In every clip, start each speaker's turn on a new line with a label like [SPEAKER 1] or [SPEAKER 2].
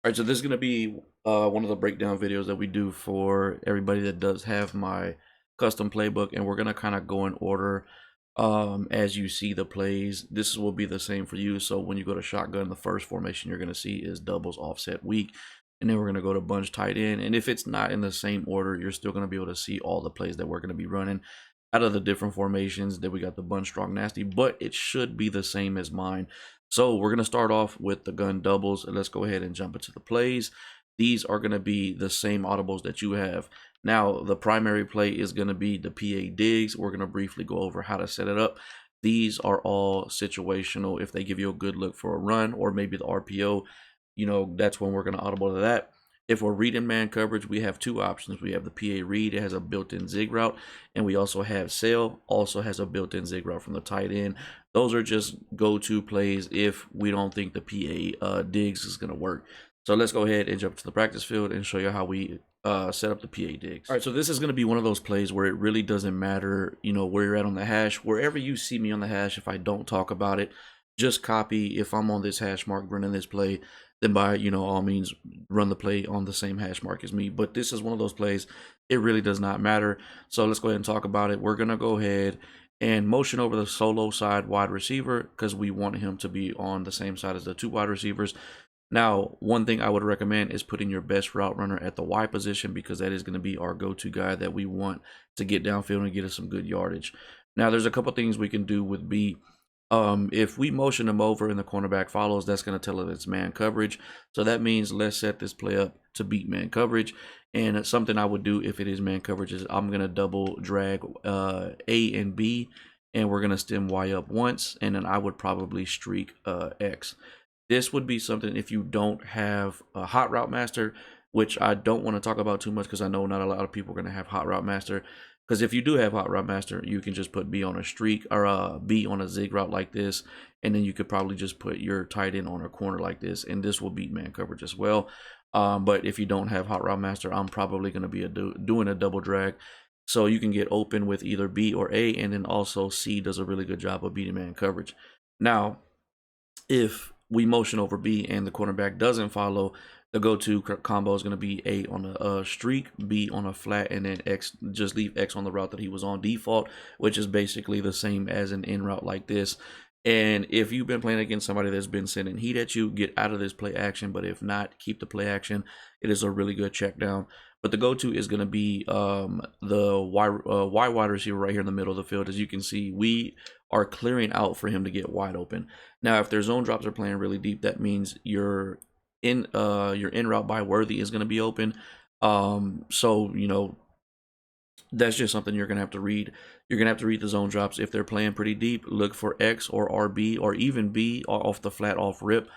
[SPEAKER 1] All right, so this is going to be one of the breakdown videos that we do for everybody that does have my custom playbook, and we're going to kind of go in order as you see the plays. This will be the same for you. So when you go to shotgun, the first formation you're going to see is doubles, offset, weak, and then we're going to go to bunch tight end. And if it's not in the same order, you're still going to be able to see all the plays that we're going to be running out of the different formations. That we got the Bunch Str Nasty, but it should be the same as mine. So we're going to start off with the gun doubles, and let's go ahead and jump into the plays. These are going to be the same audibles that you have. Now, the primary play is going to be the PA digs. We're going to briefly go over how to set it up. These are all situational. If they give you a good look for a run or maybe the RPO, that's when we're going to audible to that. If we're reading man coverage, we have two options. We have the PA read, it has a built-in zig route, and we also have sail, also has a built-in zig route from the tight end. Those are just go-to plays if we don't think the PA digs is going to work. So let's go ahead and jump to the practice field and show you how we set up the PA digs. All right, so this is going to be one of those plays where it really doesn't matter, where you're at on the hash. Wherever you see me on the hash, if I don't talk about it, just copy. If I'm on this hash mark running this play, then by all means run the play on the same hash mark as me. But this is one of those plays, it really does not matter. So let's go ahead and talk about it. We're gonna go ahead and motion over the solo side wide receiver because we want him to be on the same side as the two wide receivers. Now, one thing I would recommend is putting your best route runner at the Y position, because that is going to be our go-to guy that we want to get downfield and get us some good yardage. Now, there's a couple things we can do with B. If we motion him over and the cornerback follows, that's going to tell us it's man coverage. So that means let's set this play up to beat man coverage. And something I would do if it is man coverage is I'm going to double drag A and B, and we're going to stem Y up once, and then I would probably streak X. This would be something if you don't have a hot route master, which I don't want to talk about too much because I know not a lot of people are going to have hot route master. Because if you do have hot route master, you can just put B on a streak or B on a zig route like this, and then you could probably just put your tight end on a corner like this, and this will beat man coverage as well. But if you don't have hot route master, I'm probably going to be doing a double drag, so you can get open with either B or A, and then also C does a really good job of beating man coverage. Now, if we motion over B and the cornerback doesn't follow, the go-to combo is going to be A on a streak, B on a flat, and then X, just leave X on the route that he was on default, which is basically the same as an in route like this. And if you've been playing against somebody that's been sending heat at you, get out of this play action. But if not, keep the play action. It is a really good check down. But the go-to is going to be the Y wide receiver right here in the middle of the field. As you can see, we are clearing out for him to get wide open. Now, if their zone drops are playing really deep, that means your in route by worthy is going to be open. So that's just something you're going to have to read. You're going to have to read the zone drops. If they're playing pretty deep, look for X or RB or even B off the flat off rip.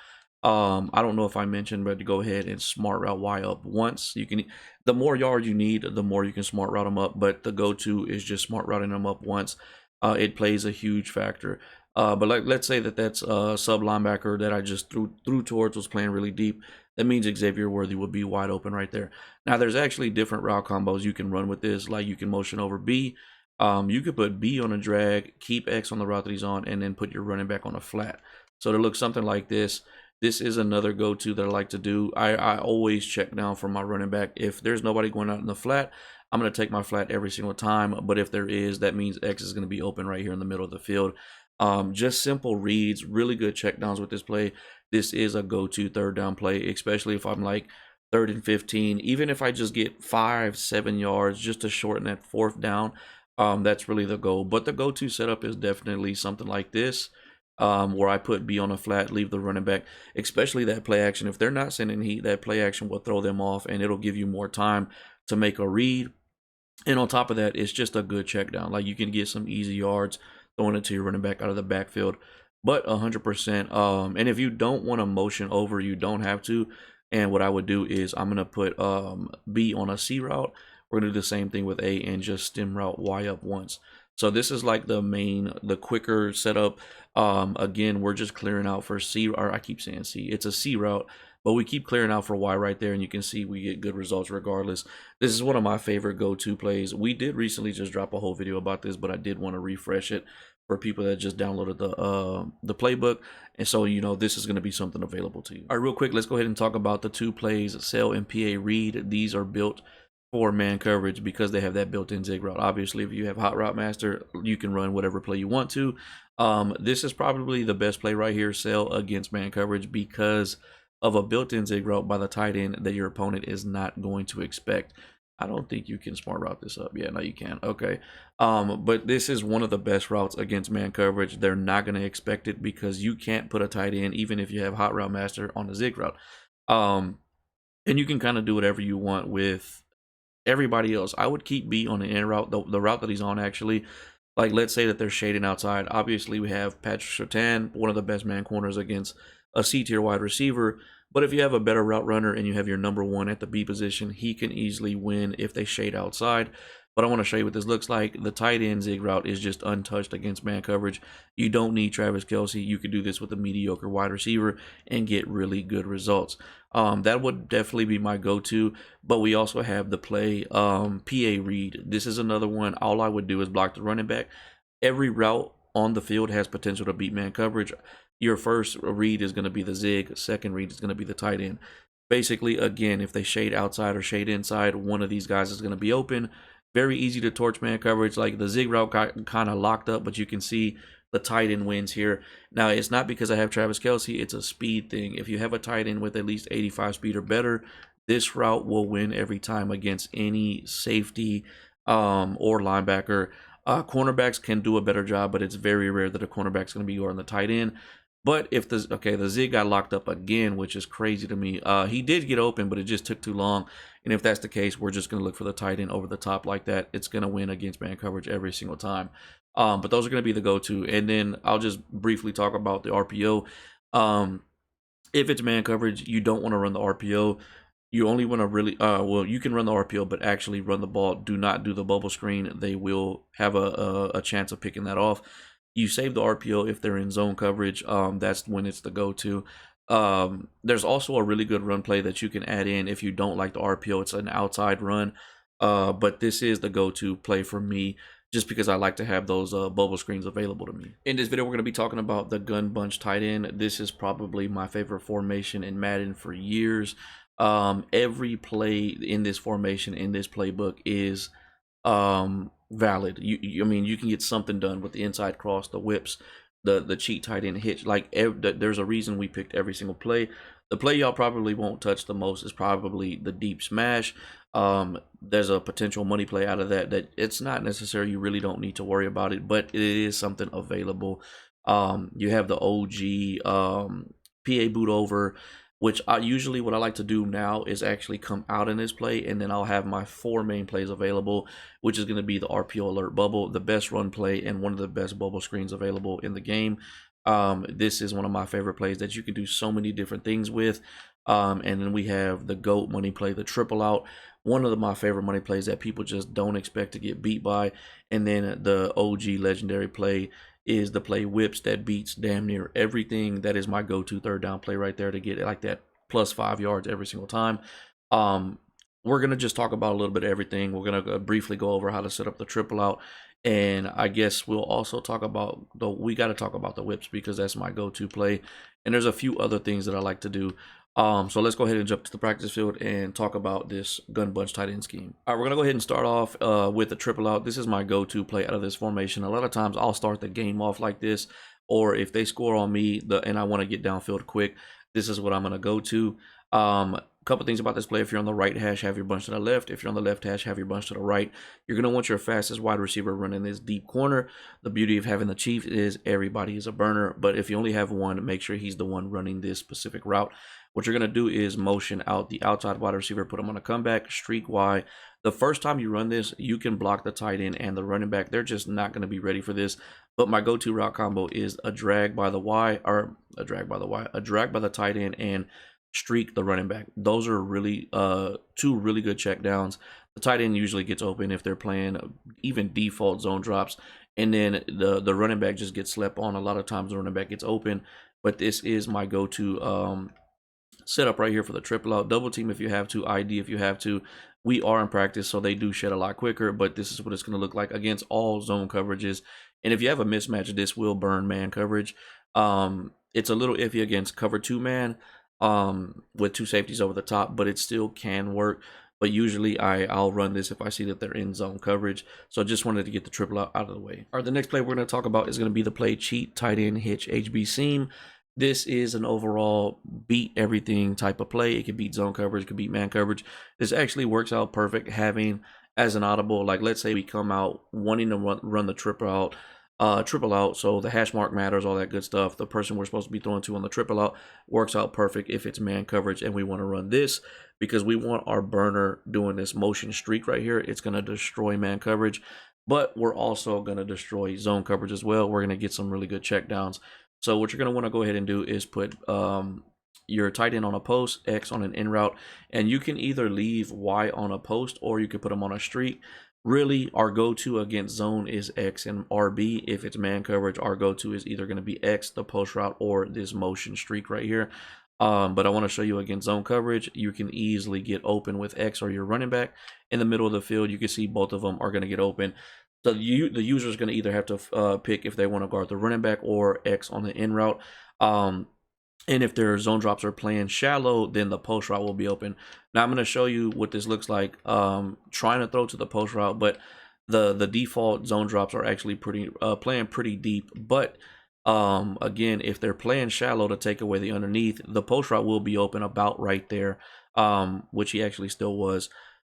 [SPEAKER 1] I don't know if I mentioned, but to go ahead and smart route Y up once. You can, the more yards you need, the more you can smart route them up. But the go-to is just smart routing them up once. It plays a huge factor. But let's say that's a sub linebacker that I just threw towards was playing really deep. That means Xavier Worthy would be wide open right there. Now, there's actually different route combos you can run with this. Like you can motion over B. You could put B on a drag, keep X on the route that he's on, and then put your running back on a flat. So to look something like this. This is another go-to that I like to do. I always check down for my running back. If there's nobody going out in the flat, I'm going to take my flat every single time. But if there is, that means X is going to be open right here in the middle of the field. Just simple reads, really good check downs with this play. This is a go-to third down play, especially if I'm like 3rd and 15. Even if I just get 5-7 yards just to shorten that 4th down, that's really the goal. But the go-to setup is definitely something like this. Where I put B on a flat, leave the running back, especially that play action. If they're not sending heat, that play action will throw them off, and it'll give you more time to make a read. And on top of that, it's just a good check down. Like you can get some easy yards throwing it to your running back out of the backfield. But 100%. And if you don't want to motion over, you don't have to. And what I would do is I'm going to put B on a C route. We're going to do the same thing with A and just stem route Y up once. So this is like the quicker setup. Again, we're just clearing out for C, or I keep saying C. It's a C route, but we keep clearing out for Y right there, and you can see we get good results regardless. This is one of my favorite go-to plays. We did recently just drop a whole video about this, but I did want to refresh it. for people that just downloaded the playbook. And so, you know, this is going to be something available to you. All right, real quick, let's go ahead and talk about the two plays, sell and PA read. These are built for man coverage because they have that built-in zig route. Obviously, if you have Hot Route Master, you can run whatever play you want to. This is probably the best play right here, sell against man coverage, because of a built-in zig route by the tight end that your opponent is not going to expect. I don't think you can smart route this up. Yeah, no, you can. Okay. But this is one of the best routes against man coverage. They're not going to expect it because you can't put a tight end, even if you have Hot Route Master, on a zig route. And you can kind of do whatever you want with everybody else. I would keep B on the in route, the route that he's on, actually. Like, let's say that they're shading outside. Obviously, we have Patrick Surtain, one of the best man corners against a C-tier wide receiver. But if you have a better route runner and you have your number one at the B position, he can easily win if they shade outside. But I want to show you what this looks like. The tight end zig route is just untouched against man coverage. You don't need Travis Kelce. You could do this with a mediocre wide receiver and get really good results. That would definitely be my go-to. But we also have the play PA read. This is another one. All I would do is block the running back. Every route on the field has potential to beat man coverage. Your first read is going to be the zig. Second read is going to be the tight end. Basically, again, if they shade outside or shade inside, one of these guys is going to be open. Very easy to torch man coverage. Like, the zig route got kind of locked up, but you can see the tight end wins here. Now, it's not because I have Travis Kelce. It's a speed thing. If you have a tight end with at least 85 speed or better, this route will win every time against any safety or linebacker. Cornerbacks can do a better job, but it's very rare that a cornerback's going to be on the tight end. But if the zig got locked up again, which is crazy to me. He did get open, but it just took too long. And if that's the case, we're just going to look for the tight end over the top like that. It's going to win against man coverage every single time. But those are going to be the go-to. And then I'll just briefly talk about the RPO. If it's man coverage, you don't want to run the RPO. You only want to really, well, you can run the RPO, but actually run the ball. Do not do the bubble screen. They will have a chance of picking that off. You save the RPO if they're in zone coverage. That's when it's the go-to. There's also a really good run play that you can add in if you don't like the RPO. It's an outside run. But this is the go-to play for me, just because I like to have those bubble screens available to me. In this video, we're going to be talking about the gun bunch tight end. This is probably my favorite formation in Madden for years. Every play in this formation, in this playbook, is valid. I mean, you can get something done with the inside cross, the whips, the cheat tight end hitch. Like, there's a reason we picked every single play. The play y'all probably won't touch the most is probably the deep smash. There's a potential money play out of that it's not necessary. You really don't need to worry about it, but it is something available. You have the OG PA boot over, which usually what I like to do now is actually come out in this play, and then I'll have my 4 main plays available, which is going to be the RPO alert bubble, the best run play, and one of the best bubble screens available in the game. This is one of my favorite plays that you can do so many different things with. And then we have the GOAT money play, the triple out, one of my favorite money plays that people just don't expect to get beat by. And then the OG legendary play is the play whips that beats damn near everything. That is my go-to third down play right there to get like that plus 5 yards every single time. We're going to just talk about a little bit of everything. We're going to briefly go over how to set up the triple out. And I guess we'll also talk about we got to talk about the whips, because that's my go-to play. And there's a few other things that I like to do. So let's go ahead and jump to the practice field and talk about this gun bunch tight end scheme. All right, we're gonna go ahead and start off with the triple out. This is my go-to play out of this formation. A lot of times I'll start the game off like this, or if they score on me and I want to get downfield quick, this is what I'm gonna go to. Couple things about this play: if you're on the right hash, have your bunch to the left. If you're on the left hash, have your bunch to the right. You're going to want your fastest wide receiver running this deep corner. The beauty of having the chief is everybody is a burner, but if you only have one, make sure he's the one running this specific route. What you're going to do is motion out the outside wide receiver, put him on a comeback, streak Y. The first time you run this, you can block the tight end and the running back. They're just not going to be ready for this. But my go-to route combo is a drag by the Y, or a drag by the tight end, and streak the running back. Those are really 2 really good check downs. The tight end usually gets open if they're playing even default zone drops, and then the running back just gets slept on. A lot of times the running back gets open, but this is my go-to setup right here for the triple out. Double team if you have to, ID if you have to. We are in practice, so they do shed a lot quicker, but this is what it's going to look like against all zone coverages And if you have a mismatch, this will burn man coverage. It's a little iffy against cover 2 man with 2 safeties over the top, but it still can work. But usually I'll run this if I see that they're in zone coverage. So I just wanted to get the triple out of the way. All right, the next play we're going to talk about is going to be the play cheat tight end hitch HB seam. This is an overall beat everything type of play. It could beat zone coverage, it could beat man coverage. This actually works out perfect having as an audible, like let's say we come out wanting to run the triple out, so the hash mark matters, all that good stuff. The person we're supposed to be throwing to on the triple out works out perfect if it's man coverage, and we want to run this because we want our burner doing this motion streak right here. It's going to destroy man coverage, but we're also going to destroy zone coverage as well. We're going to get some really good check downs. So what you're going to want to go ahead and do is put your tight end on a post, X on an in route, and you can either leave Y on a post or you can put them on a streak. Really, our go-to against zone is X and RB. If it's man coverage, our go-to is either going to be X, the post route, or this motion streak right here. But I want to show you against zone coverage, you can easily get open with X or your running back in the middle of the field. You can see both of them are going to get open. So the user is going to either have to pick if they want to guard the running back or X on the in route. And if their zone drops are playing shallow, then the post route will be open. Now I'm going to show you what this looks like trying to throw to the post route, but the default zone drops are actually playing pretty deep. But again, if they're playing shallow to take away the underneath, the post route will be open about right there, which he actually still was.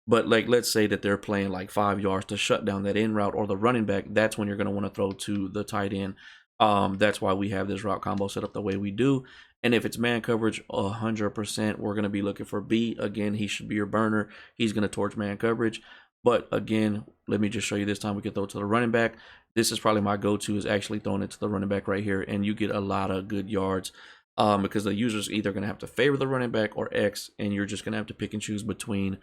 [SPEAKER 1] But like, let's say that they're playing like 5 yards to shut down that in route or the running back. That's when you're going to want to throw to the tight end. That's why we have this route combo set up the way we do. And if it's man coverage, 100%, we're going to be looking for B. Again, he should be your burner. He's going to torch man coverage. But again, let me just show you this time we can throw it to the running back. This is probably my go-to, is actually throwing it to the running back right here. And you get a lot of good yards because the user's either going to have to favor the running back or X. And you're just going to have to pick and choose between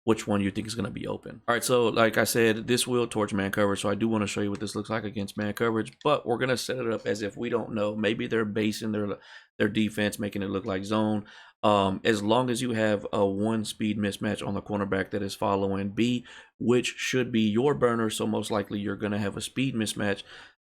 [SPEAKER 1] which one you think is going to be open. All right, so like I said, this will torch man coverage, so I do want to show you what this looks like against man coverage, but we're going to set it up as if we don't know. Maybe they're basing their defense, making it look like zone. As long as you have a 1 speed mismatch on the cornerback that is following B, which should be your burner, so most likely you're going to have a speed mismatch.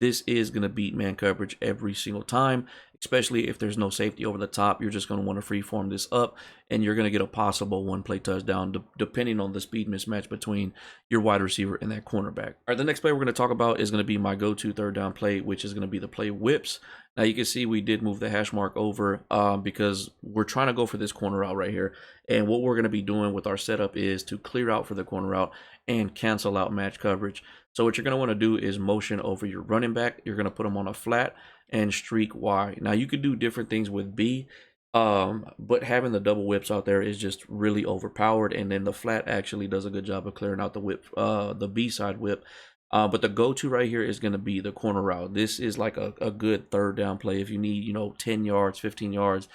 [SPEAKER 1] This is going to beat man coverage every single time, especially if there's no safety over the top. You're just going to want to freeform this up, and you're going to get a possible 1-play touchdown depending on the speed mismatch between your wide receiver and that cornerback. All right, the next play we're going to talk about is going to be my go-to third down play, which is going to be the play whips. Now you can see we did move the hash mark over because we're trying to go for this corner out right here. And what we're going to be doing with our setup is to clear out for the corner out and cancel out match coverage. So what you're going to want to do is motion over your running back. You're going to put them on a flat and streak Y. Now you could do different things with B, but having the double whips out there is just really overpowered. And then the flat actually does a good job of clearing out the whip, the B side whip. But the go-to right here is going to be the corner route. This is like a good third down play if you need, 10 yards, 15 yards.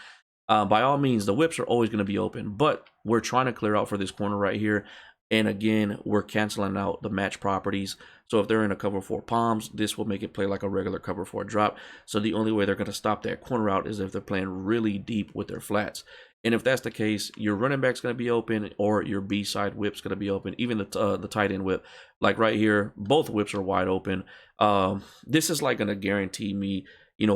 [SPEAKER 1] By all means, the whips are always going to be open, but we're trying to clear out for this corner right here. And again, we're canceling out the match properties. So if they're in a cover 4 palms, this will make it play like a regular cover 4 drop. So the only way they're going to stop that corner out is if they're playing really deep with their flats. And if that's the case, your running back's going to be open or your B side whip's going to be open. Even the tight end whip, like right here, both whips are wide open. This is like going to guarantee me,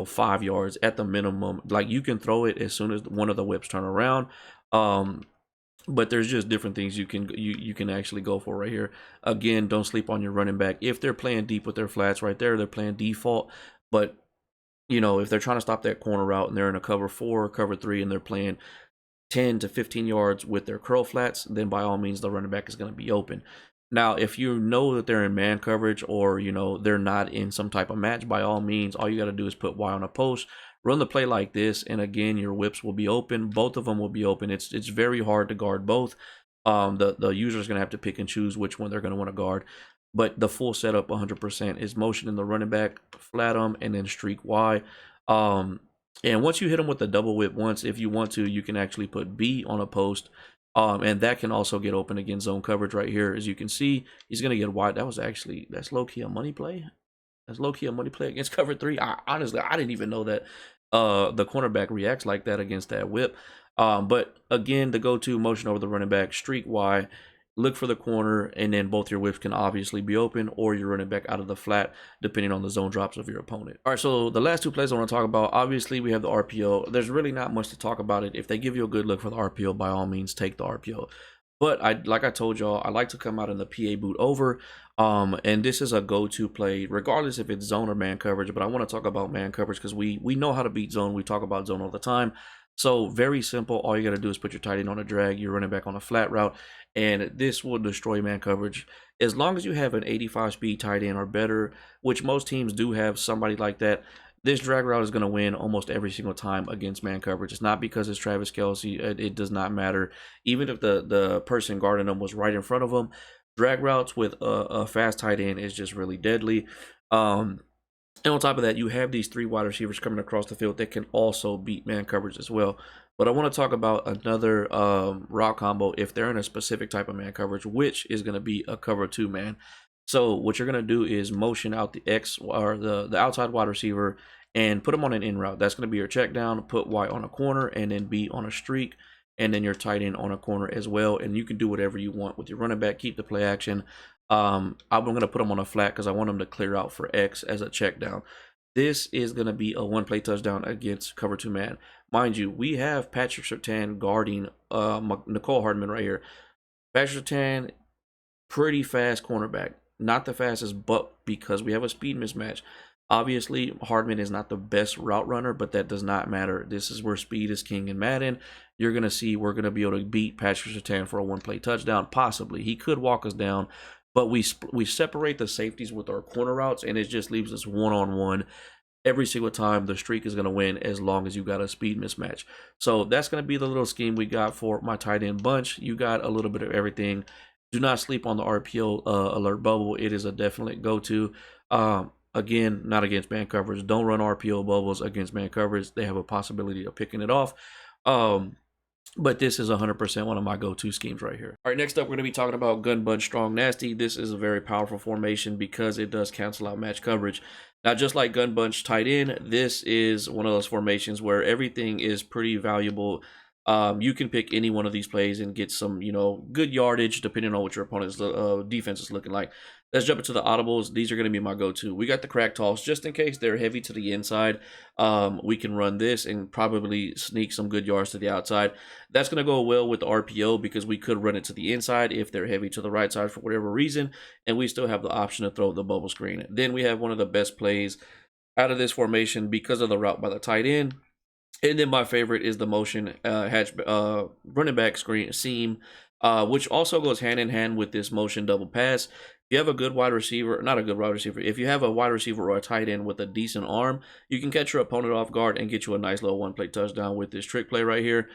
[SPEAKER 1] 5 yards at the minimum. Like you can throw it as soon as one of the whips turn around. But there's just different things you can actually go for right here. Again, don't sleep on your running back. If they're playing deep with their flats right there, they're playing default. But, if they're trying to stop that corner route and they're in a cover 4, cover 3, and they're playing 10 to 15 yards with their curl flats, then by all means, the running back is going to be open. Now, if you know that they're in man coverage or, they're not in some type of match, by all means, all you got to do is put Y on a post, run the play like this, and again, your whips will be open. Both of them will be open. It's very hard to guard both. The user is going to have to pick and choose which one they're going to want to guard. But the full setup 100% is motion in the running back, flat them, and then streak Y. And once you hit them with the double whip once, if you want to, you can actually put B on a post. And that can also get open against zone coverage right here. As you can see, he's going to get wide. That's low-key a money play. That's low-key a money play against cover 3. Honestly, I didn't even know that the cornerback reacts like that against that whip. But again, the go-to motion over the running back, streak Y. look for the corner, and then both your whips can obviously be open, or you're running back out of the flat, depending on the zone drops of your opponent. All right, so the last two plays I want to talk about, obviously we have the RPO. There's really not much to talk about it. If they give you a good look for the RPO, by all means, take the RPO. But like I told y'all, I like to come out in the PA boot over. And this is a go-to play, regardless if it's zone or man coverage. But I want to talk about man coverage because we know how to beat zone. We talk about zone all the time. So very simple. All you got to do is put your tight end on a drag. You're running back on a flat route, and this will destroy man coverage. As long as you have an 85 speed tight end or better, which most teams do have somebody like that, this drag route is going to win almost every single time against man coverage. It's not because it's Travis Kelce. It does not matter. Even if the person guarding them was right in front of them, drag routes with a fast tight end is just really deadly. And on top of that, you have these three wide receivers coming across the field that can also beat man coverage as well. But I want to talk about another route combo if they're in a specific type of man coverage, which is going to be a cover 2 man. So what you're going to do is motion out the X or the outside wide receiver and put them on an in route. That's going to be your check down, put Y on a corner, and then B on a streak, and then your tight end on a corner as well. And you can do whatever you want with your running back, keep the play action. I'm going to put them on a flat because I want them to clear out for X as a check down. This is going to be a one-play touchdown against cover 2 man. Mind you, we have Patrick Surtain guarding Nicole Hardman right here. Patrick Surtain, pretty fast cornerback. Not the fastest, but because we have a speed mismatch. Obviously, Hardman is not the best route runner, but that does not matter. This is where speed is king in Madden. You're going to see we're going to be able to beat Patrick Surtain for a one-play touchdown, possibly. He could walk us down, but we separate the safeties with our corner routes, and it just leaves us one-on-one. Every single time the streak is going to win as long as you got a speed mismatch. So that's going to be the little scheme we got for my tight end bunch. You got a little bit of everything. Do not sleep on the RPO alert bubble. It is a definite go-to. Again, not against man coverage. Don't run RPO bubbles against man coverage. They have a possibility of picking it off. But this is 100% one of my go-to schemes right here. All right, next up, we're going to be talking about Bunch Str Nasty. This is a very powerful formation because it does cancel out match coverage. Now, just like Gun Bunch tight end, this is one of those formations where everything is pretty valuable. You can pick any one of these plays and get some, good yardage depending on what your opponent's defense is looking like. Let's jump into the audibles. These are going to be my go-to. We got the crack toss just in case they're heavy to the inside. We can run this and probably sneak some good yards to the outside. That's going to go well with the RPO because we could run it to the inside if they're heavy to the right side for whatever reason, and we still have the option to throw the bubble screen. Then we have one of the best plays out of this formation because of the route by the tight end. And then my favorite is the motion running back screen seam, which also goes hand in hand with this motion double pass. If you have a good wide receiver, not a good wide receiver, if you have a wide receiver or a tight end with a decent arm, you can catch your opponent off guard and get you a nice little one-play touchdown with this trick play right here.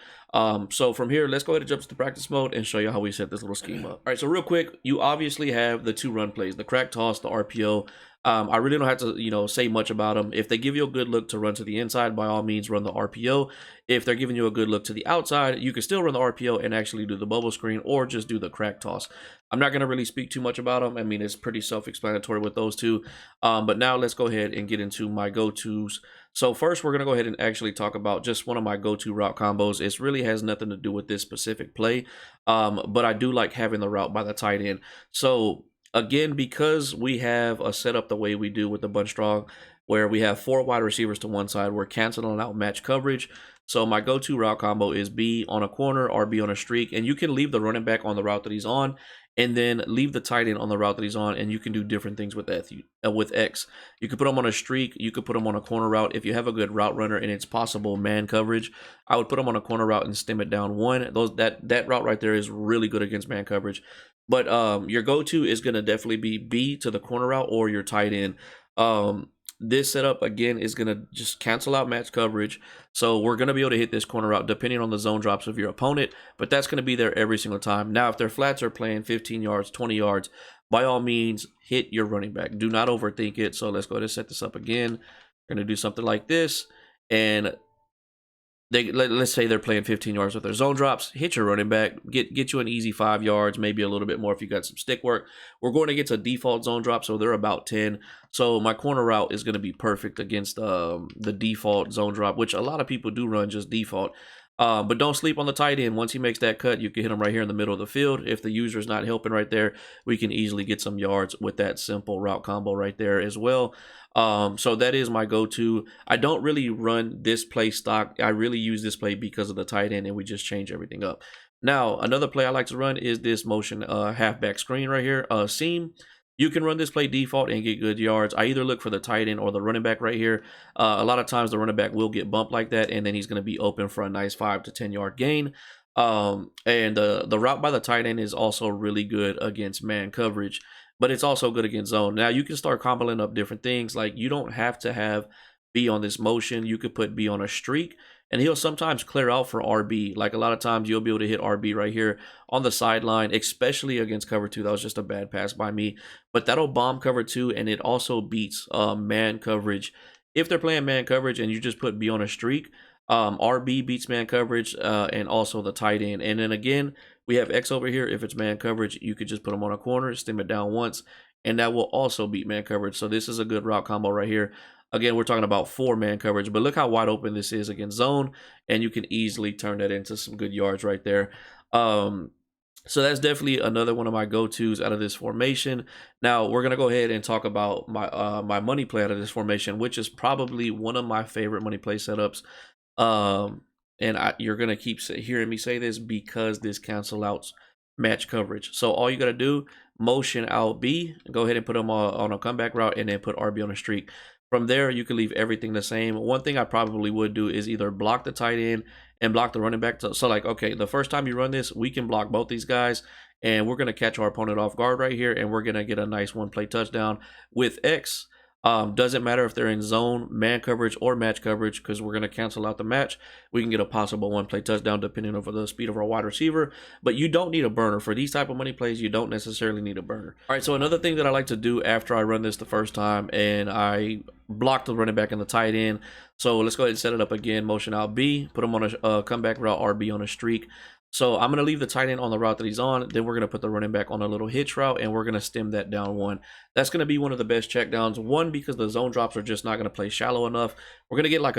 [SPEAKER 1] So from here, let's go ahead and jump to the practice mode and show you how we set this little scheme up. All right, so real quick, you obviously have the two run plays, the crack toss, the RPO. I really don't have to, say much about them. If they give you a good look to run to the inside, by all means, run the RPO. If they're giving you a good look to the outside, you can still run the RPO and actually do the bubble screen or just do the crack toss. I'm not going to really speak too much about them. I mean, it's pretty self-explanatory with those two. But now let's go ahead and get into my go-tos. So first, we're going to go ahead and actually talk about just one of my go-to route combos. It really has nothing to do with this specific play, but I do like having the route by the tight end. So again, because we have a setup the way we do with the Bunch Str, where we have 4 wide receivers to one side, we're canceling out match coverage. So my go-to route combo is B on a corner or B on a streak, and you can leave the running back on the route that he's on, and then leave the tight end on the route that he's on, and you can do different things with X. You could put him on a streak, you could put him on a corner route. If you have a good route runner and it's possible man coverage, I would put him on a corner route and stem it down 1. That route right there is really good against man coverage. But your go-to is going to definitely be B to the corner route or your tight end. This setup, again, is going to just cancel out match coverage. So we're going to be able to hit this corner route depending on the zone drops of your opponent. But that's going to be there every single time. Now, if their flats are playing 15 yards, 20 yards, by all means, hit your running back. Do not overthink it. So let's go ahead and set this up again. We're going to do something like this. And let's say they're playing 15 yards with their zone drops. Hit your running back, get you an easy 5 yards, maybe a little bit more if you got some stick work. We're going to get to default zone drop, so they're about 10. So my corner route is going to be perfect against the default zone drop, which a lot of people do run just default. But don't sleep on the tight end. Once he makes that cut, you can hit him right here in the middle of the field. If the user's not helping right there, we can easily get some yards with that simple route combo right there as well. So that is my go-to. I don't really run this play stock. I really use this play because of the tight end, and we just change everything up. Now, another play I like to run is this motion halfback screen right here, seam. You can run this play default and get good yards. I either look for the tight end or the running back right here. A lot of times the running back will get bumped like that, and then he's going to be open for a nice 5 to 10 yard gain. And the route by the tight end is also really good against man coverage, but it's also good against zone. Now you can start comboing up different things. Like you don't have to have B on this motion. You could put B on a streak, and he'll sometimes clear out for RB. Like a lot of times you'll be able to hit RB right here on the sideline, especially against cover 2. That was just a bad pass by me, but that'll bomb cover 2, and it also beats man coverage. If they're playing man coverage and you just put B on a streak, RB beats man coverage, and also the tight end. And then again, we have X over here. If it's man coverage, you could just put him on a corner, stem it down once, and that will also beat man coverage. So this is a good route combo right here. Again, we're talking about 4-man coverage, but look how wide open this is against zone, and you can easily turn that into some good yards right there. So that's definitely another one of my go-tos out of this formation. Now we're gonna go ahead and talk about my my money play out of this formation, which is probably one of my favorite money play setups. And you're gonna keep hearing me say this because this cancel outs match coverage. So all you gotta do, motion out B, go ahead and put them on a comeback route, and then put RB on a streak. From there, you can leave everything the same. One thing I probably would do is either block the tight end and block the running back. So like, okay, the first time you run this, we can block both these guys, and we're gonna catch our opponent off guard right here, and we're gonna get a nice 1-play touchdown with X. Doesn't matter if they're in zone, man coverage, or match coverage, because we're going to cancel out the match. We can get a possible 1-play touchdown depending on the speed of our wide receiver. But you don't need a burner. For these type of money plays, you don't necessarily need a burner. All right, so another thing that I like to do after I run this the first time, and I block the running back and the tight end. So let's go ahead and set it up again. Motion out B, put him on a comeback route, RB on a streak. So I'm going to leave the tight end on the route that he's on. Then we're going to put the running back on a little hitch route, and we're going to stem that down 1. That's going to be one of the best checkdowns. 1, because the zone drops are just not going to play shallow enough. We're going to get like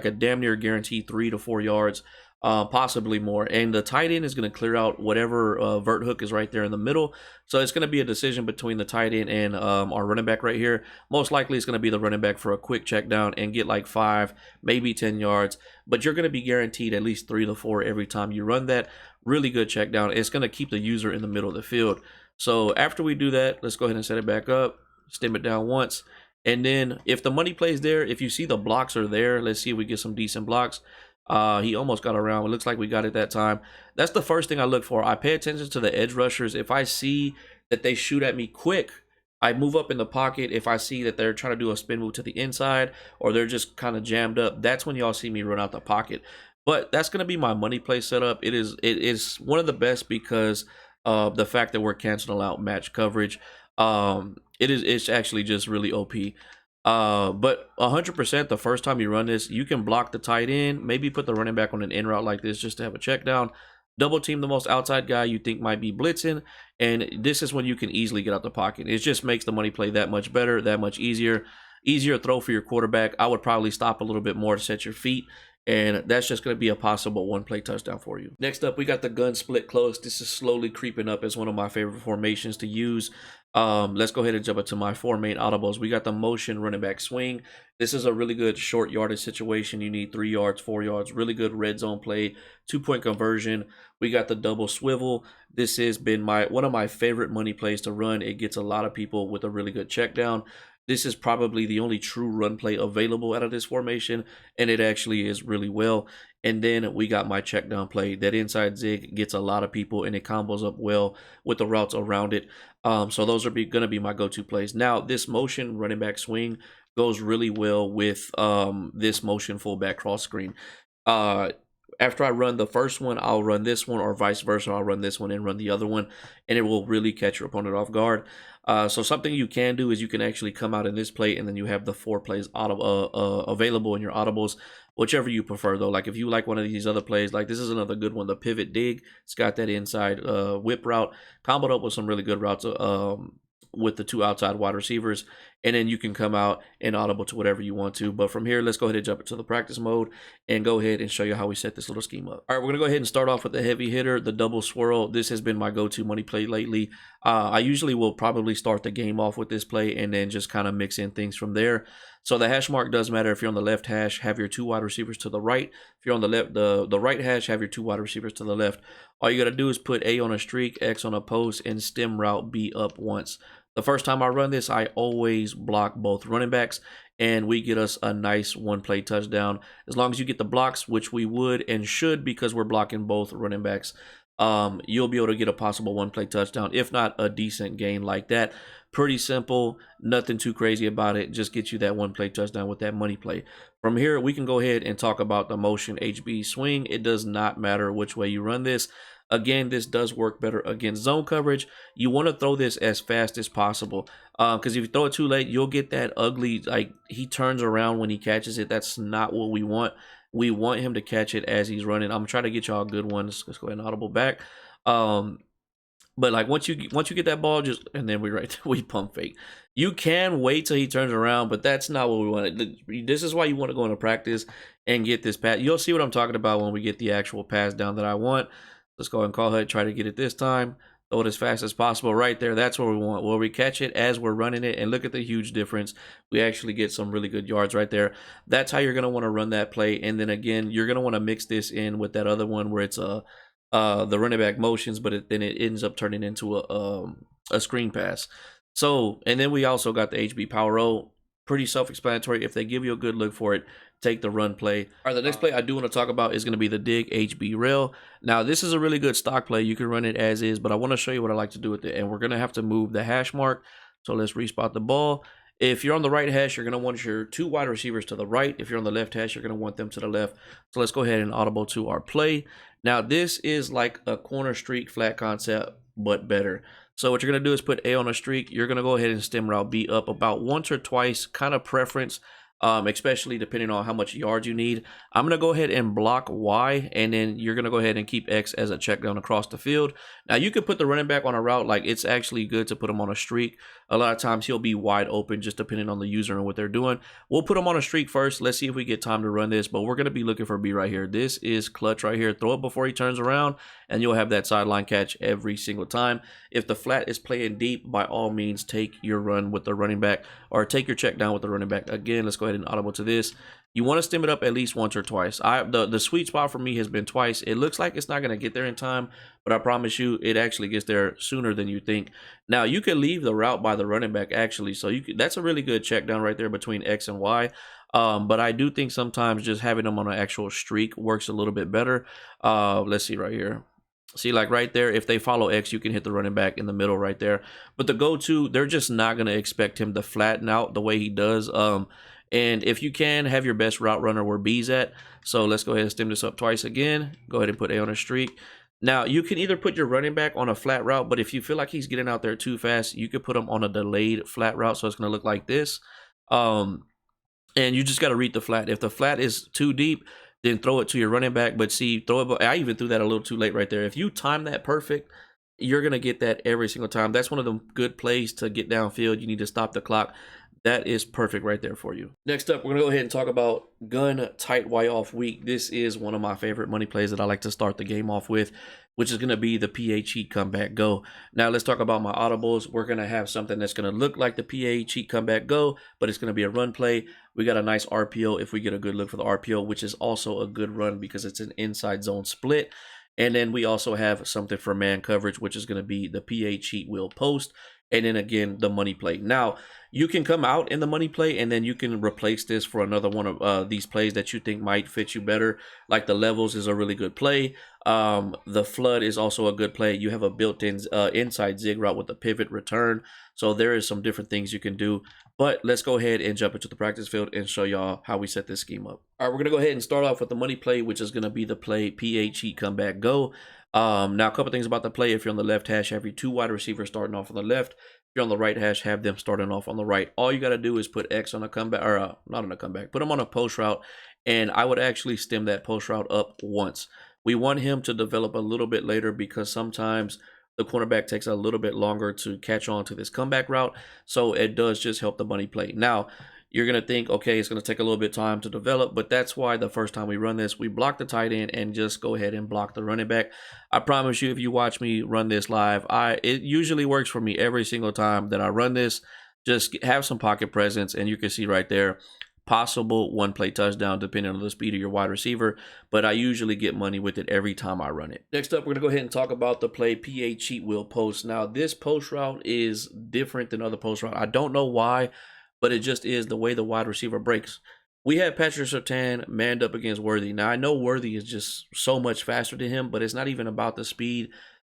[SPEAKER 1] a damn near guaranteed 3 to 4 yards, possibly more. And the tight end is going to clear out whatever vert hook is right there in the middle. So it's going to be a decision between the tight end and our running back right here. Most likely it's going to be the running back for a quick check down and get like 5, maybe 10 yards. But you're going to be guaranteed at least 3 to 4 every time you run that. Really good check down. It's going to keep the user in the middle of the field. So after we do that, let's go ahead and set it back up, stem it down once. And then if the money plays there, if you see the blocks are there, let's see if we get some decent blocks. He almost got around. It looks like we got it that time. That's the first thing I look for. I pay attention to the edge rushers. If I see that they shoot at me quick, I move up in the pocket. If I see that they're trying to do a spin move to the inside, or they're just kind of jammed up, that's when y'all see me run out the pocket. But that's going to be my money play setup. It is one of the best because of the fact that we're canceling out match coverage. It's actually just really OP. But 100% the first time you run this, you can block the tight end, maybe put the running back on an in route like this just to have a check down, double team the most outside guy you think might be blitzing, and this is when you can easily get out the pocket. It just makes the money play that much better, that much easier throw for your quarterback. I would probably stop a little bit more to set your feet, and that's just going to be a possible 1-play touchdown for you. Next up, we got the gun split close. This is slowly creeping up as one of my favorite formations to use. Let's go ahead and jump into my 4 main audibles. We got the motion running back swing. This is a really good short yardage situation. You need 3 yards, 4 yards, really good red zone play, 2-point conversion. We got the double swivel. This has been one of my favorite money plays to run. It gets a lot of people with a really good check down. This is probably the only true run play available out of this formation, and it actually is really well. And then we got my check down play. That inside zig gets a lot of people, and it combos up well with the routes around it. So those are going to be my go-to plays. Now, this motion running back swing goes really well with this motion fullback cross screen. After I run the first one, I'll run this one, or vice versa. I'll run this one and run the other one, and it will really catch your opponent off guard. So something you can do is you can actually come out in this play, and then you have the 4 plays available in your audibles, whichever you prefer though. Like if you like one of these other plays, like this is another good one, the pivot dig. It's got that inside whip route comboed up with some really good routes with the 2 outside wide receivers, and then you can come out and audible to whatever you want to. But from here, let's go ahead and jump into the practice mode and go ahead and show you how we set this little scheme up. All right, we're gonna go ahead and start off with the heavy hitter, the double swirl. This has been my go-to money play lately. I usually will probably start the game off with this play and then just kind of mix in things from there. So the hash mark does matter. If you're on the left hash, have your 2 wide receivers to the right. If you're on the left, the right hash, have your 2 wide receivers to the left. All you got to do is put A on a streak, X on a post, and stem route B up once. The first time I run this, I always block both running backs, and we get us a nice 1-play touchdown. As long as you get the blocks, which we would and should because we're blocking both running backs, you'll be able to get a possible 1-play touchdown, if not a decent gain like that. Pretty simple, nothing too crazy about it. Just get you that 1-play touchdown with that money play. From here, we can go ahead and talk about the motion HB swing. It does not matter which way you run this. Again, this does work better against zone coverage. You want to throw this as fast as possible, because if you throw it too late, you'll get that ugly, like, he turns around when he catches it. That's not what we want. We want him to catch it as he's running. I'm trying to get y'all a good one. Let's go ahead and audible back. But like once you get that ball, just, and then we pump fake. You can wait till he turns around, but that's not what we want. This is why you want to go into practice and get this pass. You'll see what I'm talking about when we get the actual pass down that I want. Let's go ahead and call ahead, try to get it this time. Throw it as fast as possible right there. That's what we want. Where we catch it as we're running it, and look at the huge difference. We actually get some really good yards right there. That's how you're going to want to run that play. And then again, you're going to want to mix this in with that other one where it's the running back motions, but then it ends up turning into a screen pass. So, and then we also got the HB power roll. Pretty self-explanatory. If they give you a good look for it, take the run play. All right, the next play I do want to talk about is going to be the dig HB rail. Now, this is a really good stock play. You can run it as is, but I want to show you what I like to do with it. And we're going to have to move the hash mark. So let's respot the ball. If you're on the right hash, you're going to want your 2 wide receivers to the right. If you're on the left hash, you're going to want them to the left. So let's go ahead and audible to our play. Now, this is like a corner streak flat concept, but better. So what you're going to do is put A on a streak. You're going to go ahead and stem route B up about once or twice, kind of preference, especially depending on how much yards you need. I'm going to go ahead and block Y, and then you're going to go ahead and keep X as a check down across the field. Now, you could put the running back on a route. Like, it's actually good to put him on a streak. A lot of times he'll be wide open just depending on the user and what they're doing. We'll put him on a streak first. Let's see if we get time to run this, but we're going to be looking for B right here. This is clutch right here. Throw it before he turns around, and you'll have that sideline catch every single time. If the flat is playing deep, by all means, take your run with the running back, or take your check down with the running back. Again, let's go ahead and audible to this. You want to stem it up at least once or twice. The sweet spot for me has been twice. It looks like it's not going to get there in time, but I promise you it actually gets there sooner than you think. Now, you can leave the route by the running back, actually. So that's a really good check down right there between X and Y. But I do think sometimes just having them on an actual streak works a little bit better. Let's see right here. See, like right there, if they follow X, you can hit the running back in the middle right there. But the go-to, they're just not going to expect him to flatten out the way he does. And if you can, have your best route runner where B's at. So let's go ahead and stem this up twice again. Go ahead and put A on a streak. Now, you can either put your running back on a flat route, but if you feel like he's getting out there too fast, you could put him on a delayed flat route. So it's going to look like this. And you just got to read the flat. If the flat is too deep, then throw it to your running back. But see, I even threw that a little too late right there. If you time that perfect, you're going to get that every single time. That's one of the good plays to get downfield. You need to stop the clock. That is perfect right there for you. Next up, we're going to go ahead and talk about gun tight Y off weak. This is one of my favorite money plays that I like to start the game off with, which is going to be the PA cheat comeback go. Now let's talk about my audibles. We're going to have something that's going to look like the PA cheat comeback go, but it's going to be a run play. We got a nice RPO if we get a good look for the RPO, which is also a good run because it's an inside zone split. And then we also have something for man coverage, which is going to be the PA cheat wheel post. And then again, the money play. Now, you can come out in the money play and then you can replace this for another one of these plays that you think might fit you better. Like the levels is a really good play. The flood is also a good play. You have a built-in inside zig route with a pivot return. So there is some different things you can do. But let's go ahead and jump into the practice field and show y'all how we set this scheme up. All right, we're going to go ahead and start off with the money play, which is going to be the play PA cheat comeback go. Now, a couple things about the play. If you're on the left hash, have your 2 wide receivers starting off on the left. If you're on the right hash, have them starting off on the right. All you got to do is put X on a comeback, or not on a comeback, put them on a post route, and I would actually stem that post route up once. We want him to develop a little bit later because sometimes the cornerback takes a little bit longer to catch on to this comeback route. So it does just help the money play. Now, you're going to think, okay, it's going to take a little bit of time to develop, but that's why the first time we run this, we block the tight end and just go ahead and block the running back. I promise you, if you watch me run this live, it usually works for me every single time that I run this. Just have some pocket presence, and you can see right there, possible one-play touchdown depending on the speed of your wide receiver, but I usually get money with it every time I run it. Next up, we're going to go ahead and talk about the play PA cheat wheel post. Now, this post route is different than other post route. I don't know why, but it just is the way the wide receiver breaks. We had Patrick Surtain manned up against Worthy. Now, I know Worthy is just so much faster than him, but it's not even about the speed.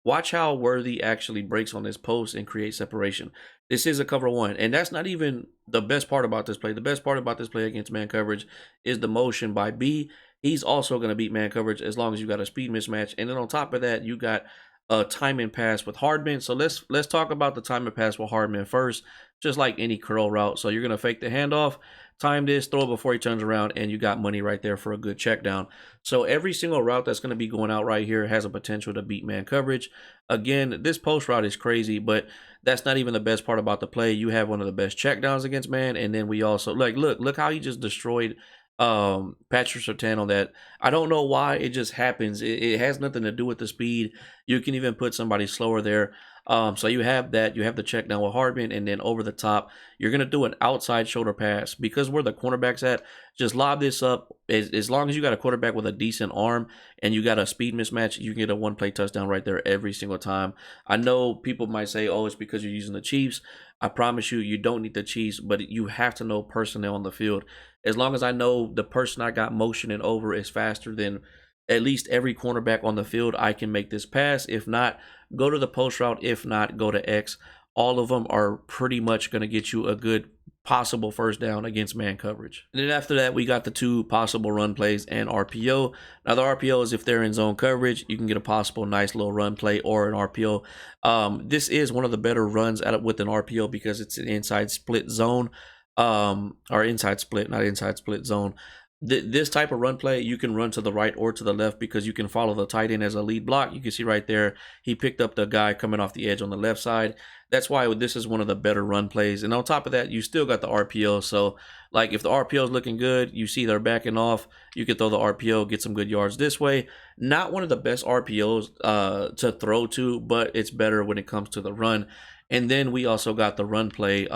[SPEAKER 1] Watch how Worthy actually breaks on this post and creates separation. This is a cover one, and that's not even the best part about this play. The best part about this play against man coverage is the motion by B. He's also going to beat man coverage as long as you got a speed mismatch. And then on top of that, you got a timing pass with Hardman. So let's talk about the timing pass with Hardman first, just like any curl route. So you're going to fake the handoff, time this, throw it before he turns around, and you got money right there for a good check down. So every single route that's going to be going out right here has a potential to beat man coverage. Again, this post route is crazy, but that's not even the best part about the play. You have one of the best check downs against man, and then we also, like, look how he just destroyed Patrick Surtain on that. I don't know why, it just happens. It has nothing to do with the speed. You can even put somebody slower there. So you have that. You have the check down with Hardman, and then over the top, you're going to do an outside shoulder pass. Because where the cornerback's at, just lob this up. As long as you got a quarterback with a decent arm and you got a speed mismatch, you can get a one-play touchdown right there every single time. I know people might say, oh, it's because you're using the Chiefs. I promise you, you don't need the Chiefs, but you have to know personnel on the field. As long as I know the person I got motioning over is faster than at least every cornerback on the field, I can make this pass. If not, go to the post route. If not, go to X. All of them are pretty much going to get you a good possible first down against man coverage. And then after that, we got the two possible run plays and RPO. Now, the RPO is if they're in zone coverage, you can get a possible nice little run play or an RPO. This is one of the better runs with an RPO because it's an inside split zone. Or inside split, not inside split zone. This type of run play, you can run to the right or to the left because you can follow the tight end as a lead block. You can see right there, he picked up the guy coming off the edge on the left side. That's why this is one of the better run plays. And on top of that, you still got the RPO. So, like, if the RPO is looking good, you see they're backing off, you can throw the RPO, get some good yards this way. Not one of the best RPOs to throw to, but it's better when it comes to the run. And then we also got the run play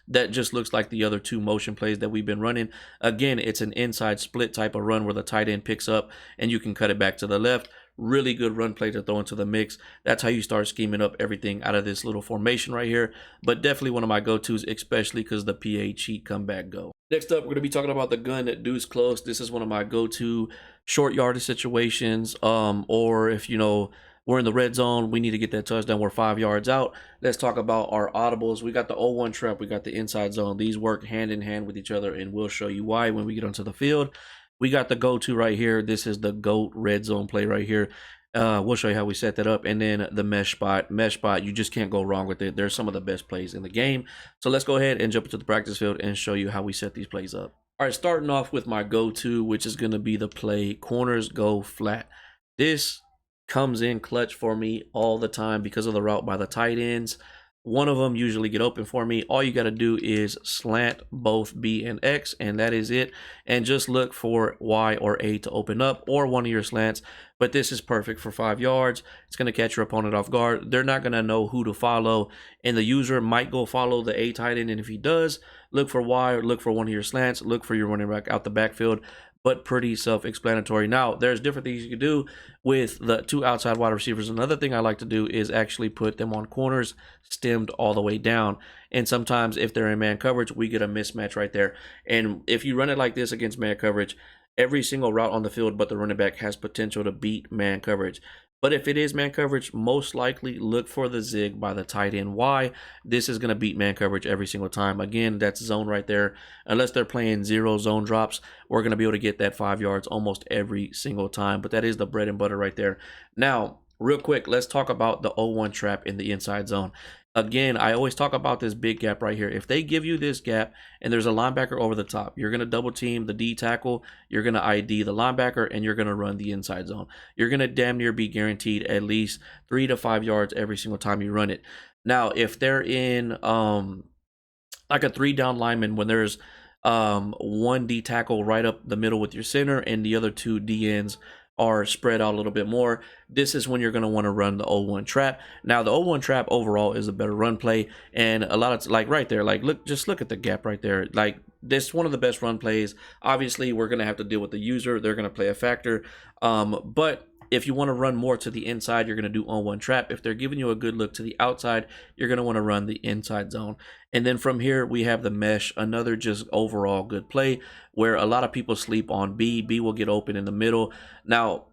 [SPEAKER 1] that just looks like the other two motion plays that we've been running. Again, it's an inside split type of run where the tight end picks up and you can cut it back to the left. Really good run play to throw into the mix. That's how you start scheming up everything out of this little formation right here. But definitely one of my go-tos, especially because the PA cheat comeback go. Next up, we're going to be talking about the gun that deuce close. This is one of my go-to short yardage situations. Or if, you know, we're in the red zone, we need to get that touchdown, we're 5 yards out. Let's talk about our audibles. We got the 0-1 trap, we got the inside zone. These work hand in hand with each other, and we'll show you why when we get onto the field. We got the go-to right here. This is the GOAT red zone play right here. We'll show you how we set that up. And then the mesh spot. Mesh spot, you just can't go wrong with it. There's some of the best plays in the game. So let's go ahead and jump into the practice field and show you how we set these plays up. All right, starting off with my go-to, which is going to be the play corners go flat. This comes in clutch for me all the time because of the route by the tight ends. One of them usually get open for me. All you got to do is slant both B and X, and that is it. And just look for Y or A to open up, or one of your slants. But this is perfect for 5 yards. It's going to catch your opponent off guard. They're not going to know who to follow, and the user might go follow the A tight end. And if he does, look for Y or look for one of your slants. Look for your running back out the backfield. But pretty self-explanatory. Now, there's different things you can do with the two outside wide receivers. Another thing I like to do is actually put them on corners stemmed all the way down. And sometimes if they're in man coverage, we get a mismatch right there. And if you run it like this against man coverage, every single route on the field but the running back has potential to beat man coverage. But if it is man coverage, most likely look for the zig by the tight end. Why? This is going to beat man coverage every single time. Again, that's zone right there. Unless they're playing 0 zone drops, we're going to be able to get that 5 yards almost every single time. But that is the bread and butter right there. Now, real quick, let's talk about the 0-1 trap in the inside zone. Again, I always talk about this big gap right here. If they give you this gap and there's a linebacker over the top, you're going to double team the D tackle, you're going to ID the linebacker, and you're going to run the inside zone. You're going to damn near be guaranteed at least 3 to 5 yards every single time you run it. Now, if they're in like a 3-down lineman, when there's one D tackle right up the middle with your center and the other 2 D ends are spread out a little bit more, this is when you're going to want to run the 0-1 trap. Now the 0-1 trap overall is a better run play, and a lot of, like right there, like just look at the gap right there. Like this one of the best run plays. Obviously we're going to have to deal with the user, they're going to play a factor, but if you want to run more to the inside, you're going to do 0-1 trap. If they're giving you a good look to the outside, you're going to want to run the inside zone. And then from here, we have the mesh, another just overall good play where a lot of people sleep on B. B will get open in the middle. Now,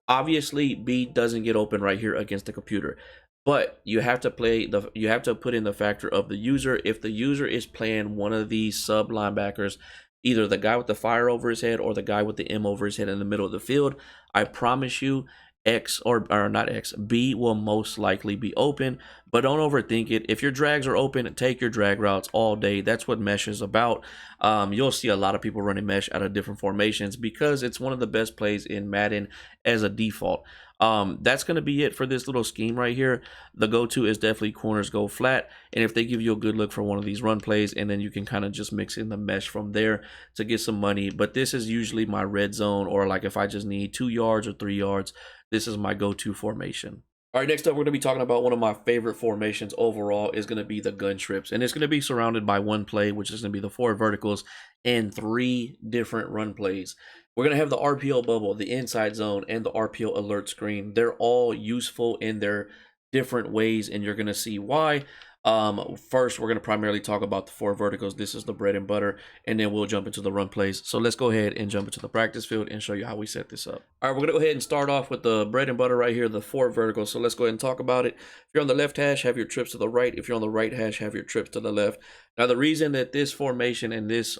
[SPEAKER 1] obviously, B doesn't get open right here against the computer. But you have to put in the factor of the user. If the user is playing one of these sub linebackers, either the guy with the fire over his head or the guy with the M over his head in the middle of the field, I promise you X or not X, B will most likely be open, but don't overthink it. If your drags are open, take your drag routes all day. That's what mesh is about. You'll see a lot of people running mesh out of different formations because it's one of the best plays in Madden as a default. That's going to be it for this little scheme right here. The go-to is definitely corners go flat, and if they give you a good look for one of these run plays, and then you can kind of just mix in the mesh from there to get some money. But this is usually my red zone, or like if I just need 2 yards or 3 yards, this is my go-to formation. All right, next up, we're going to be talking about one of my favorite formations overall is going to be the gun trips. And it's going to be surrounded by one play, which is going to be the 4 verticals and 3 different run plays. We're going to have the RPO bubble, the inside zone, and the RPO alert screen. They're all useful in their different ways, and you're going to see why. First, we're going to primarily talk about the 4 verticals. This is the bread and butter, and then we'll jump into the run plays. So let's go ahead and jump into the practice field and show you how we set this up. All right, we're going to go ahead and start off with the bread and butter right here, the 4 verticals. So let's go ahead and talk about it. If you're on the left hash, have your trips to the right. If you're on the right hash, have your trips to the left. Now, the reason that this formation and this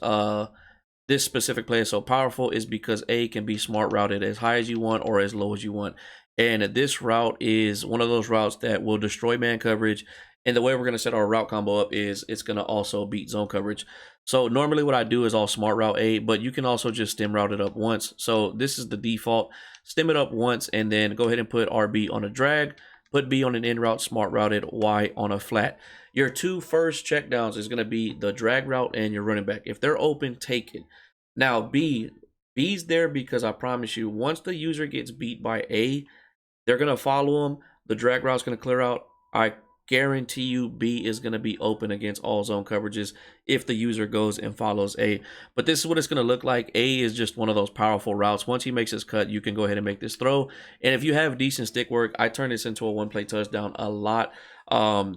[SPEAKER 1] specific play is so powerful is because A can be smart routed as high as you want or as low as you want. And this route is one of those routes that will destroy man coverage. And the way we're going to set our route combo up is it's going to also beat zone coverage. So normally what I do is I'll smart route A, but you can also just stem route it up once. So this is the default. Stem it up once and then go ahead and put RB on a drag, put B on an in route, smart routed, Y on a flat. Your 2 first checkdowns is going to be the drag route and your running back. If they're open, take it. Now B's there because I promise you, once the user gets beat by A, they're going to follow him. The drag route's going to clear out. I guarantee you B is going to be open against all zone coverages if the user goes and follows A. But this is what it's going to look like. A is just one of those powerful routes. Once he makes his cut, you can go ahead and make this throw. And if you have decent stick work, I turn this into a 1-play touchdown a lot.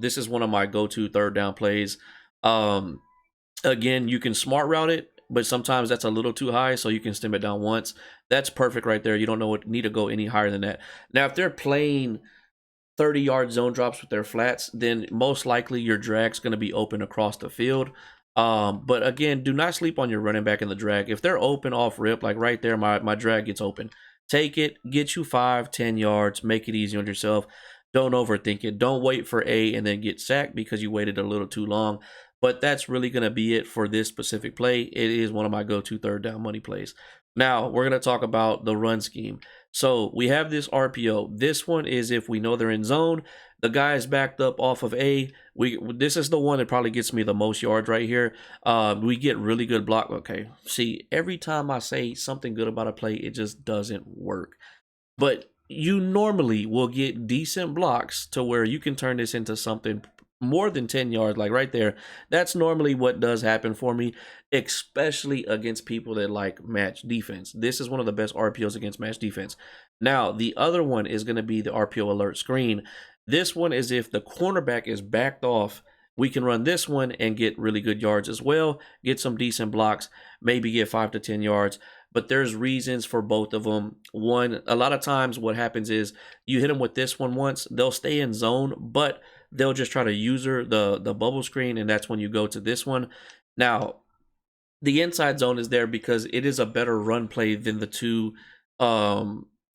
[SPEAKER 1] This is one of my go-to 3rd down plays. Again, you can smart route it, but sometimes that's a little too high, so you can stem it down once. That's perfect right there. You don't need to go any higher than that. Now, if they're playing 30-yard zone drops with their flats, then most likely your drag's going to be open across the field. But again, do not sleep on your running back in the drag. If they're open off rip, like right there, my drag gets open. Take it, get you 5-10 yards, make it easy on yourself. Don't overthink it. Don't wait for A and then get sacked because you waited a little too long. But that's really going to be it for this specific play. It is one of my go-to 3rd down money plays. Now, we're going to talk about the run scheme. So we have this RPO. This one is if we know they're in zone, the guy is backed up off of A. This is the one that probably gets me the most yards right here. We get really good block. Okay, see, every time I say something good about a play, it just doesn't work. But you normally will get decent blocks to where you can turn this into something more than 10 yards, like right there. That's normally what does happen for me, especially against people that like match defense. This is one of the best RPOs against match defense. Now, the other one is going to be the RPO alert screen. This one is if the cornerback is backed off, we can run this one and get really good yards as well, get some decent blocks, maybe get 5 to 10 yards. But there's reasons for both of them. One, a lot of times what happens is you hit them with this one once, they'll stay in zone, but they'll just try to user the bubble screen, and that's when you go to this one. Now, the inside zone is there because it is a better run play than the 2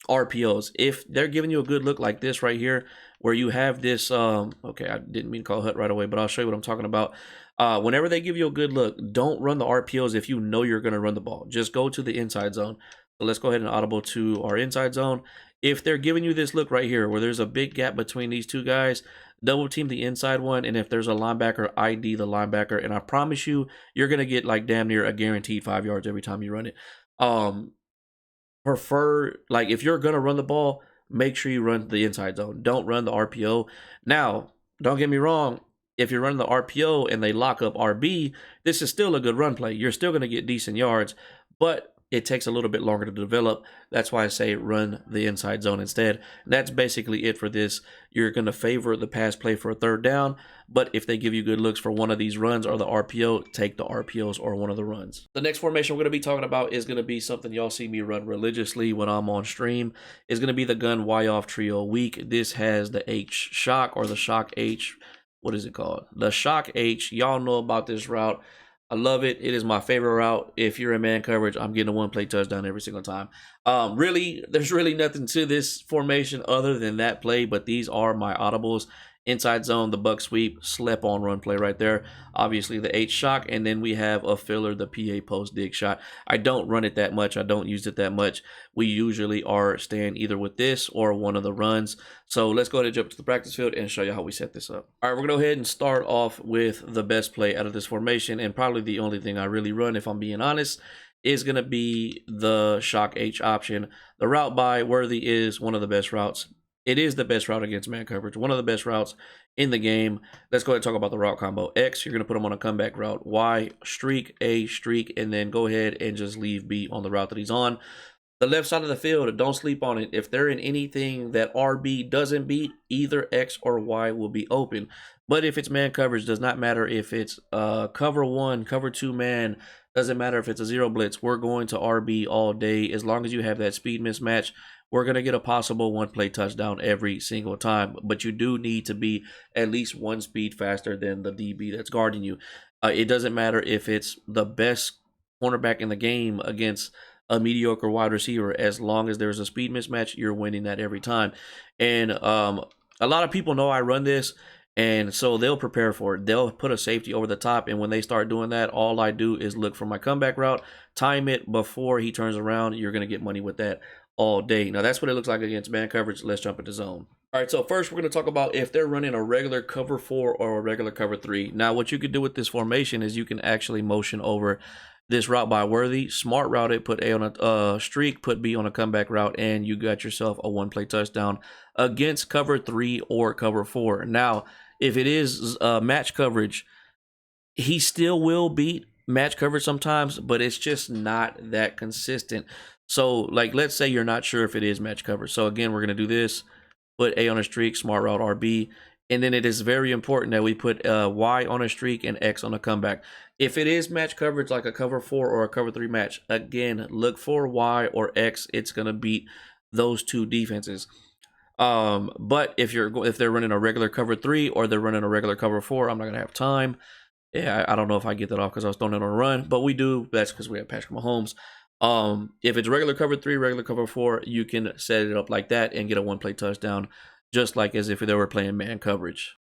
[SPEAKER 1] RPOs. If they're giving you a good look like this right here, where you have this, okay, I didn't mean to call HUT right away, but I'll show you what I'm talking about. Whenever they give you a good look, don't run the RPOs if you know you're going to run the ball. Just go to the inside zone. So let's go ahead and audible to our inside zone. If they're giving you this look right here, where there's a big gap between these two guys, double team the inside one, and if there's a linebacker, ID the linebacker, and I promise you, you're going to get like damn near a guaranteed 5 yards every time you run it. Prefer, like, if you're gonna run the ball, make sure you run the inside zone. Don't run the RPO. Now, don't get me wrong, if you're running the RPO and they lock up RB, this is still a good run play. You're still gonna get decent yards, but it takes a little bit longer to develop. That's why I say run the inside zone instead. And that's basically it for this. You're going to favor the pass play for a third down, but if they give you good looks for one of these runs or the RPO, take the RPOs or one of the runs. The next formation we're going to be talking about is going to be something y'all see me run religiously when I'm on stream. It's going to be the gun Y-off trio weak. This has the H shock or the shock H. What is it called? The shock H. Y'all know about this route. I love it. It is my favorite route. If you're in man coverage, I'm getting a one-play touchdown every single time. Really, there's really nothing to this formation other than that play, but these are my audibles. Inside zone, the buck sweep, slip on run play right there. Obviously, the H shock, and then we have a filler, the PA post dig shot. I don't run it that much. I don't use it that much. We usually are staying either with this or one of the runs. So let's go ahead and jump to the practice field and show you how we set this up. All right, we're going to go ahead and start off with the best play out of this formation, and probably the only thing I really run, if I'm being honest, is going to be the shock H option. The route by Worthy is one of the best routes. It is the best route against man coverage, one of the best routes in the game. Let's go ahead and talk about the route combo. X, you're going to put him on a comeback route. Y, streak, A, streak, and then go ahead and just leave B on the route that he's on. The left side of the field, don't sleep on it. If they're in anything that RB doesn't beat, either X or Y will be open. But if it's man coverage, does not matter if it's cover one, cover two man, doesn't matter if it's a zero blitz. We're going to RB all day. As long as you have that speed mismatch, we're going to get a possible one-play touchdown every single time. But you do need to be at least one speed faster than the DB that's guarding you. It doesn't matter if it's the best cornerback in the game against a mediocre wide receiver. As long as there's a speed mismatch, you're winning that every time. And a lot of people know I run this, and so they'll prepare for it. They'll put a safety over the top, and when they start doing that, all I do is look for my comeback route, time it before he turns around. You're going to get money with that all day. Now, that's what it looks like against man coverage. Let's jump into zone. All right, so first we're going to talk about if they're running a regular cover 4 or a regular cover 3. Now, what you could do with this formation is you can actually motion over this route by Worthy, smart route it, put A on a streak, put B on a comeback route, and you got yourself a one-play touchdown against cover 3 or cover 4. Now, if it is match coverage, he still will beat match coverage sometimes, but it's just not that consistent. So, like, let's say you're not sure if it is match coverage. So, again, we're going to do this, put A on a streak, smart route RB, and then it is very important that we put Y on a streak and X on a comeback. If it is match coverage like a cover 4 or a cover 3 match, again, look for Y or X. It's going to beat those two defenses. But if they're running a regular cover 3 or they're running a regular cover 4, I'm not going to have time. Yeah, I don't know if I get that off because I was throwing it on a run, but we do. That's because we have Patrick Mahomes. If it's regular cover 3, regular cover 4, you can set it up like that and get a one-play touchdown, just like as if they were playing man coverage.